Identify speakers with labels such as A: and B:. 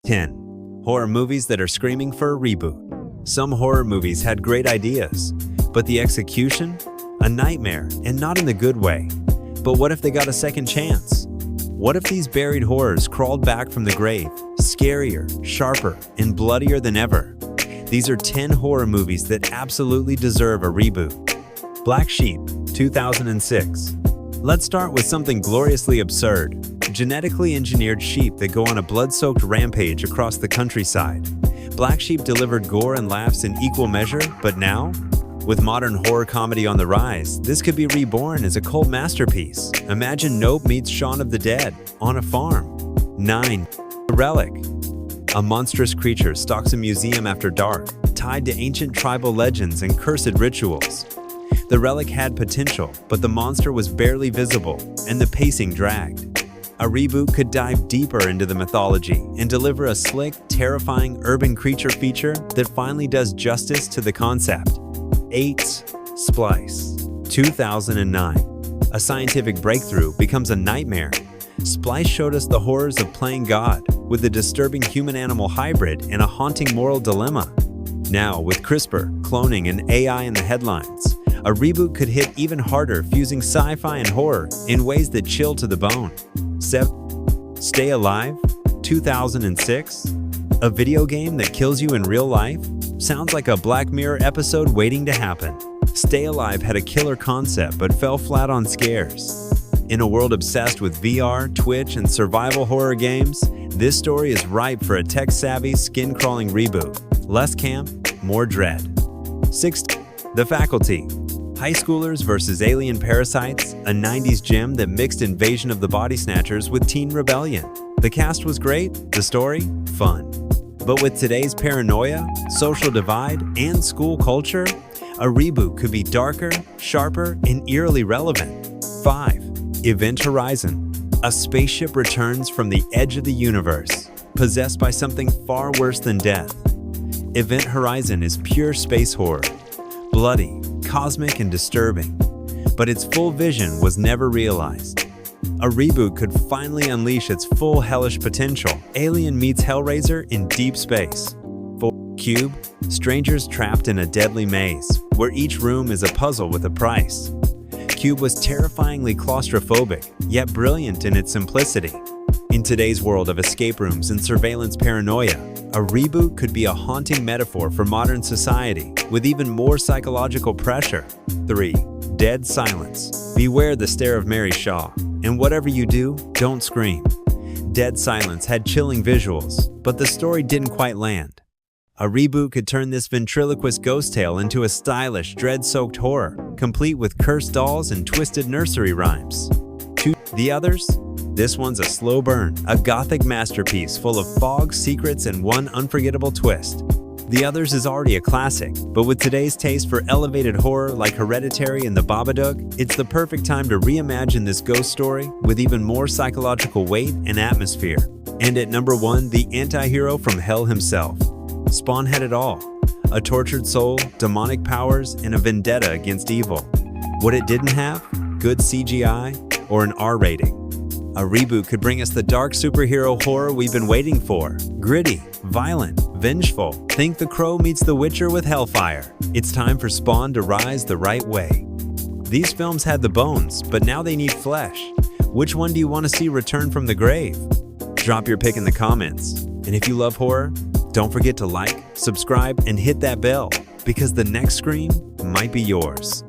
A: 10. Horror movies that are screaming for a reboot. Some horror movies had great ideas, but the execution? A nightmare, and not in the good way. But what if they got a second chance? What if these buried horrors crawled back from the grave, scarier, sharper, and bloodier than ever? These are 10 horror movies that absolutely deserve a reboot. Black Sheep, 2006. Let's start with something gloriously absurd. Genetically engineered sheep that go on a blood-soaked rampage across the countryside. Black Sheep delivered gore and laughs in equal measure, but now, with modern horror comedy on the rise, this could be reborn as a cult masterpiece. Imagine Nope meets Shaun of the Dead on a farm. 9. The Relic. A monstrous creature stalks a museum after dark, tied to ancient tribal legends and cursed rituals. The relic had potential, but the monster was barely visible, and the pacing dragged. A reboot could dive deeper into the mythology and deliver a slick, terrifying urban creature feature that finally does justice to the concept. 8. Splice, 2009. A scientific breakthrough becomes a nightmare. Splice showed us the horrors of playing God, with a disturbing human-animal hybrid and a haunting moral dilemma. Now, with CRISPR, cloning, and AI in the headlines, a reboot could hit even harder, fusing sci-fi and horror in ways that chill to the bone. 7. Stay Alive, 2006. A video game that kills you in real life? Sounds like a Black Mirror episode waiting to happen. Stay Alive had a killer concept but fell flat on scares. In a world obsessed with VR, Twitch, and survival horror games, this story is ripe for a tech-savvy, skin-crawling reboot. Less camp, more dread. 6. The Faculty. High schoolers versus alien parasites, a 90s gem that mixed Invasion of the Body Snatchers with teen rebellion. The cast was great, the story, fun. But with today's paranoia, social divide, and school culture, a reboot could be darker, sharper, and eerily relevant. 5. Event Horizon. A spaceship returns from the edge of the universe, possessed by something far worse than death. Event Horizon is pure space horror, bloody, cosmic, and disturbing, but its full vision was never realized. A reboot could finally unleash its full hellish potential. Alien meets Hellraiser in deep space. 4. Cube. Strangers trapped in a deadly maze, where each room is a puzzle with a price. Cube was terrifyingly claustrophobic, yet brilliant in its simplicity. In today's world of escape rooms and surveillance paranoia, a reboot could be a haunting metaphor for modern society, with even more psychological pressure. 3. Dead Silence. Beware the stare of Mary Shaw, and whatever you do, don't scream. Dead Silence had chilling visuals, but the story didn't quite land. A reboot could turn this ventriloquist ghost tale into a stylish, dread-soaked horror, complete with cursed dolls and twisted nursery rhymes. 2. The Others. This one's a slow burn, a gothic masterpiece full of fog, secrets, and one unforgettable twist. The Others is already a classic, but with today's taste for elevated horror like Hereditary and The Babadook, it's the perfect time to reimagine this ghost story with even more psychological weight and atmosphere. And at number 1, the anti-hero from hell himself. Spawn had it all: a tortured soul, demonic powers, and a vendetta against evil. What it didn't have? Good CGI or an R rating. A reboot could bring us the dark superhero horror we've been waiting for. Gritty, violent, vengeful. Think The Crow meets The Witcher with Hellfire. It's time for Spawn to rise the right way. These films had the bones, but now they need flesh. Which one do you want to see return from the grave? Drop your pick in the comments. And if you love horror, don't forget to like, subscribe, and hit that bell, because the next scream might be yours.